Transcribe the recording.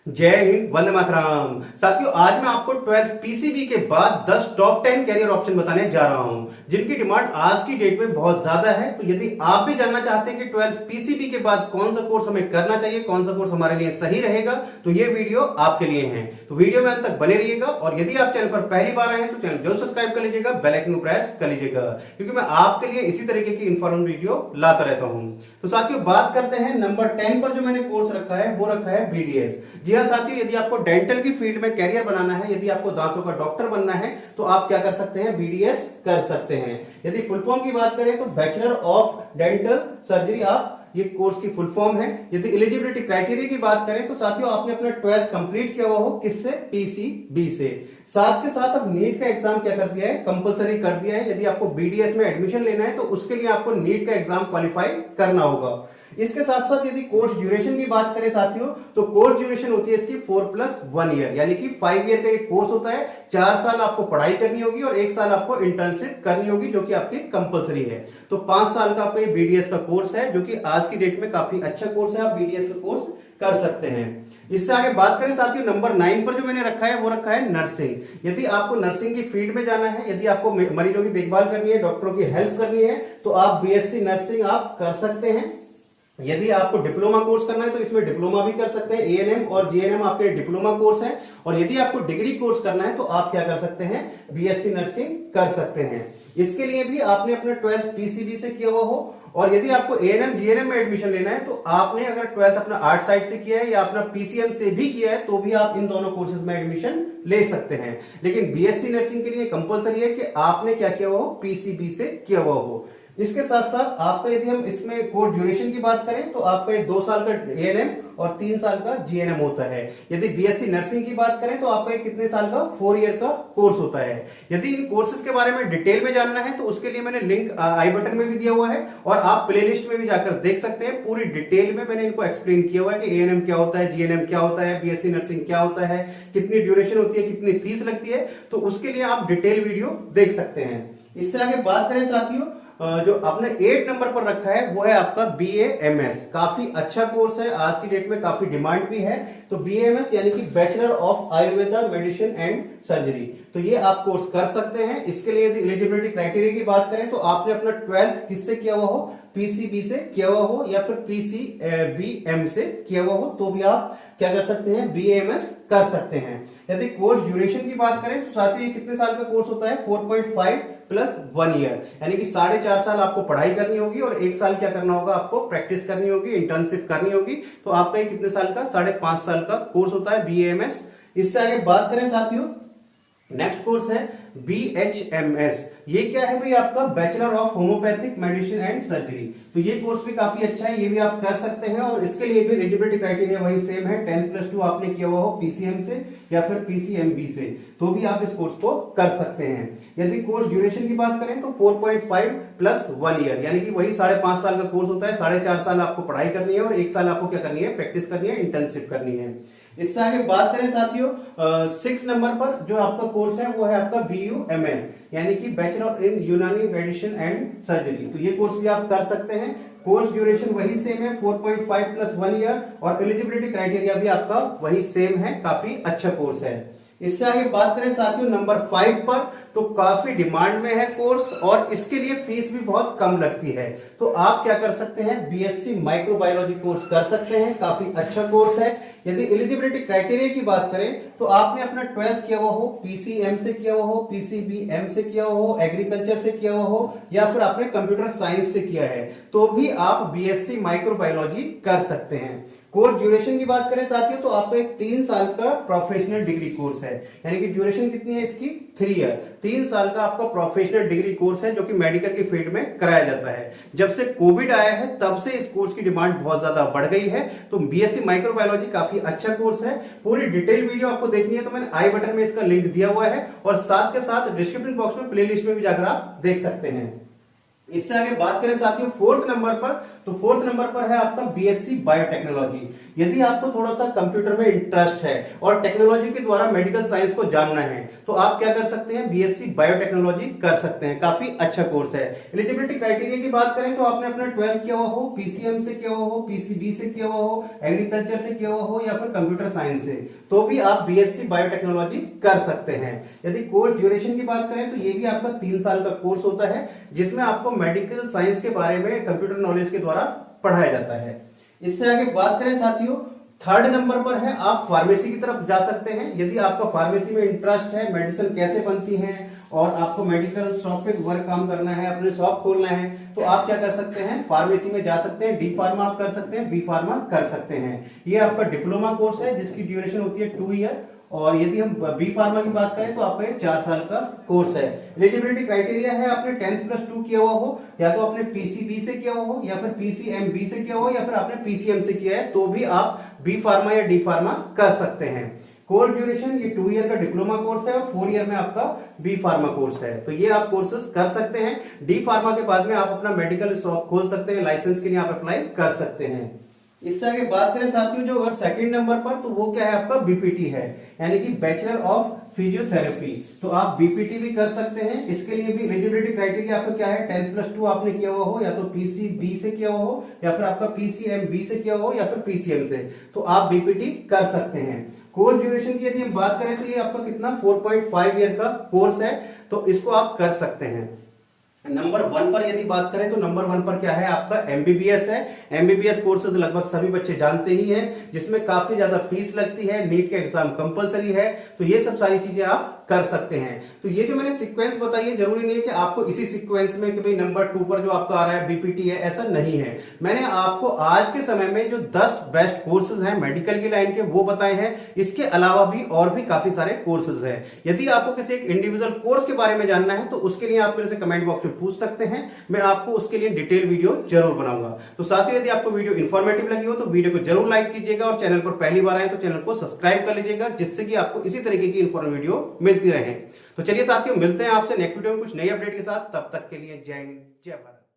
जय हिंद, वंदे मातरम। साथियों, आज मैं आपको 12th पीसीबी के बाद 10 टॉप 10 कैरियर ऑप्शन बताने जा रहा हूं जिनकी डिमांड आज की डेट में बहुत ज्यादा है। तो यदि आप भी जानना चाहते हैं कि 12th पीसीबी के बाद कौन सा कोर्स हमें करना चाहिए, कौन सा कोर्स हमारे लिए सही रहेगा, तो ये वीडियो आपके लिए है। तो वीडियो में अंत तक बने रहिएगा और यदि आप चैनल पर पहली बार आए हैं तो चैनल जरूर सब्सक्राइब कर लीजिएगा, बेल आइकन को प्रेस कर लीजिएगा, क्योंकि मैं आपके लिए इसी तरीके की इन्फॉर्मेटिव वीडियो लाता रहता हूं। तो साथियों, बात करते हैं नंबर 10 पर जो मैंने कोर्स रखा है वो रखा है बीडीएस। जी हाँ साथियों, यदि आपको डेंटल की फील्ड में कैरियर बनाना है, यदि आपको दांतों का डॉक्टर बनना है, तो आप क्या कर सकते हैं, बीडीएस कर सकते हैं। यदि फुल फॉर्म की बात करें तो बैचलर ऑफ डेंटल सर्जरी आप ये कोर्स की फुल फॉर्म है। यदि एलिजिबिलिटी क्राइटेरिया की बात करें तो साथियों, आपने अपना 12th कंप्लीट किया हुआ हो, किससे, पीसीबी से। साथ के साथ अब नीट का एग्जाम क्या कर दिया है, कंपलसरी कर दिया है। यदि आपको बीडीएस में एडमिशन लेना है तो उसके लिए आपको नीट का एग्जाम क्वालिफाई करना होगा। इसके साथ साथ यदि कोर्स ड्यूरेशन की बात करें साथियों, तो कोर्स ड्यूरेशन होती है इसकी 4+1 ईयर, यानी कि 5 ईयर का एक कोर्स होता है। 4 साल आपको पढ़ाई करनी होगी और 1 साल आपको इंटर्नशिप करनी होगी, जो कि आपकी कंपलसरी है। तो 5 साल का आपका ये बीडीएस का कोर्स है, जो कि आज की डेट में काफी अच्छा कोर्स है। आप बीडीएस का कोर्स कर सकते हैं। इससे आगे बात करें साथियों, नंबर 9 पर जो मैंने रखा है वो रखा है नर्सिंग। यदि आपको नर्सिंग की फील्ड में जाना है, यदि आपको मरीजों की देखभाल करनी है, डॉक्टरों की हेल्प करनी है, तो आप बीएससी नर्सिंग आप कर सकते हैं। यदि आपको डिप्लोमा कोर्स करना है तो इसमें डिप्लोमा भी कर सकते हैं। एएनएम और जीएनएम आपके डिप्लोमा कोर्स हैं। और यदि आपको डिग्री कोर्स करना है तो आप क्या कर सकते हैं, बीएससी नर्सिंग कर सकते हैं। इसके लिए भी आपने अपना 12th पीसीबी से किया हुआ हो। और यदि आपको एएनएम जीएनएम में एडमिशन लेना है तो आपने अगर 12th अपना आर्ट साइड से किया है या अपना पीसीएम से भी किया है तो भी आप इन दोनों कोर्सेज में एडमिशन ले सकते हैं। लेकिन बीएससी नर्सिंग के लिए कंपलसरी है कि आपने क्या किया हुआ हो, पीसीबी से किया हुआ हो। इसके साथ साथ आपका यदि हम इसमें कोर्स ड्यूरेशन की बात करें तो आपका 2 साल का एएनएम और 3 साल का जीएनएम होता है। यदि बीएससी नर्सिंग की बात करें तो आपका कितने साल का, 4 ईयर का कोर्स होता है। यदि इन कोर्सेज के बारे में डिटेल में जानना है तो उसके लिए मैंने लिंक आई बटन में भी दिया हुआ है और आप प्लेलिस्ट में भी जाकर देख सकते हैं। पूरी डिटेल में मैंने इनको एक्सप्लेन किया हुआ है कि एएनएम क्या होता है, जीएनएम क्या होता है, बीएससी नर्सिंग क्या होता है, कितनी ड्यूरेशन होती है, कितनी फीस लगती है। तो उसके लिए आप डिटेल वीडियो देख सकते हैं। इससे आगे बात करें साथियों, जो आपने 8 नंबर पर रखा है वो है आपका बीएएमएस। काफी अच्छा कोर्स है, आज की डेट में काफी डिमांड भी है। तो बीएएमएस यानी कि bachelor of Ayurveda medicine and surgery, तो ये आप कोर्स कर सकते हैं। इसके लिए यदि एलिजिबिलिटी क्राइटेरिया की बात करें तो आपने अपना 12th किससे किया हुआ हो, पीसीबी से किया हुआ हो या फिर पीसीबीएम से किया हुआ हो, तो भी आप क्या कर सकते हैं, बीएएमएस कर सकते हैं। यदि कोर्स ड्यूरेशन की बात करें तो साथियों, ये कितने साल का कोर्स होता है, 4.5+1 ईयर, यानी कि 4.5 साल आपको पढ़ाई करनी होगी और 1 साल क्या करना होगा, आपको प्रैक्टिस करनी होगी, इंटर्नशिप करनी होगी। तो आपका ये कितने साल का, 5.5 साल का कोर्स होता है बीएएमएस। इससे आगे बात करें साथियों, नेक्स्ट कोर्स है बीएचएमएस। ये क्या है भाई, आपका bachelor of homeopathic medicine and surgery. तो ये कोर्स भी काफी अच्छा है, ये भी आप कर सकते हैं। और इसके लिए भी एलिजिबिलिटी क्राइटेरिया वही सेम है, 10+2 आपने किया हुआ हो पीसीएम से या फिर पीसीएमबी से, तो भी आप इस कोर्स को कर सकते हैं। यदि कोर्स ड्यूरेशन की बात करें तो 4.5+1 ईयर, यानी कि वही 5.5 साल का कोर्स होता है। 4.5 साल आपको पढ़ाई करनी है और 1 साल आपको क्या करनी है, प्रैक्टिस करनी है, इंटर्नशिप करनी है। इससे आगे बात करें साथियों, 6 नंबर पर जो आपका कोर्स है वो है आपका बीयूएमएस, यानी कि बैचलर इन यूनानी मेडिसिन एंड सर्जरी। तो ये कोर्स भी आप कर सकते हैं। कोर्स ड्यूरेशन वही सेम है, 4.5+1 ईयर, और एलिजिबिलिटी क्राइटेरिया भी आपका वही सेम है। काफी अच्छा कोर्स है। इससे आगे बात करें साथियों नंबर 5 पर, तो काफी डिमांड में है कोर्स और इसके लिए फीस भी बहुत कम लगती है। तो आप क्या कर सकते हैं, बीएससी माइक्रोबायोलॉजी कोर्स कर सकते हैं। काफी अच्छा कोर्स है। यदि एलिजिबिलिटी क्राइटेरिया की बात करें तो आपने अपना 12th किया हुआ हो, पीसीएम से किया हुआ हो, पीसीबीएम से किया हुआ हो, एग्रीकल्चर से किया हुआ हो या फिर आपने कंप्यूटर साइंस से किया है, तो भी आप बीएससी माइक्रोबायोलॉजी कर सकते हैं। कोर्स ड्यूरेशन की बात करें साथियों तो आपका एक 3 साल का प्रोफेशनल डिग्री कोर्स है, यानी कि ड्यूरेशन कितनी है इसकी, 3 ईयर। 3 साल का आपका प्रोफेशनल डिग्री कोर्स है जो कि मेडिकल की फील्ड में कराया जाता है। जब से कोविड आया है तब से इस कोर्स की डिमांड बहुत ज्यादा बढ़ गई है। तो बीएससी माइक्रोबायोलॉजी काफी अच्छा कोर्स है। पूरी डिटेल वीडियो आपको देखनी है तो मैंने आई बटन में इसका लिंक दिया हुआ है और साथ के साथ डिस्क्रिप्शन बॉक्स में प्लेलिस्ट में भी जाकर आप देख सकते हैं। इससे आगे बात करें साथियों 4th नंबर पर, तो 4th नंबर पर है आपका बीएससी बायोटेक्नोलॉजी। यदि आपको थोड़ा सा कंप्यूटर में इंटरेस्ट है और टेक्नोलॉजी के द्वारा मेडिकल साइंस को जानना है तो आप क्या कर सकते हैं, बीएससी बायोटेक्नोलॉजी कर सकते हैं। काफी अच्छा कोर्स है। एलिजिबिलिटी क्राइटेरिया की बात करें तो आपने अपना 12th किया हुआ हो, पीसीएम से किया हुआ हो, पीसीबी से किया हुआ हो, एग्रीकल्चर से किया हुआ हो या फिर कंप्यूटर साइंस से, तो भी आप बीएससी बायोटेक्नोलॉजी कर सकते हैं। यदि कोर्स ड्यूरेशन की बात करें तो ये भी आपका 3 साल का कोर्स होता है, जिसमें आपको मेडिकल साइंस के बारे में कंप्यूटर नॉलेज के द्वारा पढ़ाया जाता है। इससे आगे बात करें साथियों, 3rd नंबर पर है आप फार्मेसी की तरफ जा सकते हैं। यदि आपका फार्मेसी में इंटरेस्ट है, मेडिसिन कैसे बनती है और आपको मेडिकल शॉप पे वर्क काम करना है, अपने शॉप खोलना है, तो आप क्या कर सकते हैं, फार्मेसी में जा सकते हैं। डी फार्मा आप कर सकते हैं, बी फार्मा कर सकते हैं। ये आपका डिप्लोमा कोर्स है जिसकी ड्यूरेशन होती है 2 ईयर। और यदि हम बी फार्मा की बात करें तो आपका ये 4 साल का कोर्स है। एलिजिबिलिटी क्राइटेरिया है आपने 10th+2 किया हुआ हो, या तो आपने पीसीबी से किया हुआ हो, या फिर पीसीएमबी से किया हो, या फिर आपने पीसीएम से किया है, तो भी आप बी फार्मा या डी फार्मा कर सकते हैं। कोर्स ड्यूरेशन ये 2 ईयर का डिप्लोमा कोर्स है और 4 ईयर में आपका बी फार्मा कोर्स है। तो ये आप कोर्सेज कर सकते हैं। डी फार्मा के बाद में आप अपना मेडिकल शॉप खोल सकते हैं, लाइसेंस के लिए आप अप्लाई कर सकते हैं। इससे आगे बात करें साथियों, जो अगर 2nd नंबर पर, तो वो क्या है आपका बीपीटी है, यानी कि बैचलर ऑफ फिजियोथेरेपी। तो आप बीपीटी भी कर सकते हैं। इसके लिए भी एलिजिबिलिटी क्राइटेरिया आपका क्या है, 10th+2 आपने किया हुआ हो, या तो पीसीबी से किया हुआ हो, या फिर आपका पीसीएमबी से किया हुआ हो, या फिर पीसीएम से, तो आप बीपीटी कर सकते हैं। कोर्स ड्यूरेशन की यदि हम बात करें तो ये आपका कितना 4.5 ईयर का कोर्स है, तो इसको आप कर सकते हैं। नंबर 1 पर यदि बात करें तो नंबर 1 पर क्या है आपका एमबीबीएस है। एमबीबीएस कोर्सेज लगभग सभी बच्चे जानते ही हैं, जिसमें काफी ज्यादा फीस लगती है, नीट का एग्जाम कंपलसरी है, तो ये सब सारी चीजें आप कर सकते हैं। तो ये जो मैंने सीक्वेंस बताई है, जरूरी नहीं है कि आपको इसी सीक्वेंस में कि भाई नंबर 2 पर जो आपका आ रहा है बीपीटी है, ऐसा नहीं है। मैंने आपको आज के समय में जो 10 बेस्ट कोर्सेज हैं मेडिकल की लाइन के वो बताए हैं। इसके अलावा भी और भी काफी सारे कोर्सेज हैं। यदि आपको किसी एक इंडिविजुअल कोर्स के बारे में जानना है तो उसके लिए आप मेरे से कमेंट बॉक्स में पूछ सकते हैं, मैं आपको उसके लिए डिटेल वीडियो जरूर बनाऊंगा। तो साथियों, यदि आपको वीडियो इंफॉर्मेटिव लगी हो तो वीडियो को जरूर लाइक कीजिएगा और चैनल पर पहली बार आए तो चैनल को सब्सक्राइब कर लीजिएगा, जिससे कि आपको इसी तरीके की इंफॉर्मेटिव वीडियो मिलती रहे। तो चलिए साथियों, मिलते हैं आपसे नेक्स्ट वीडियो में कुछ नई अपडेट के साथ। तब तक के लिए जय हिंद, जय भारत।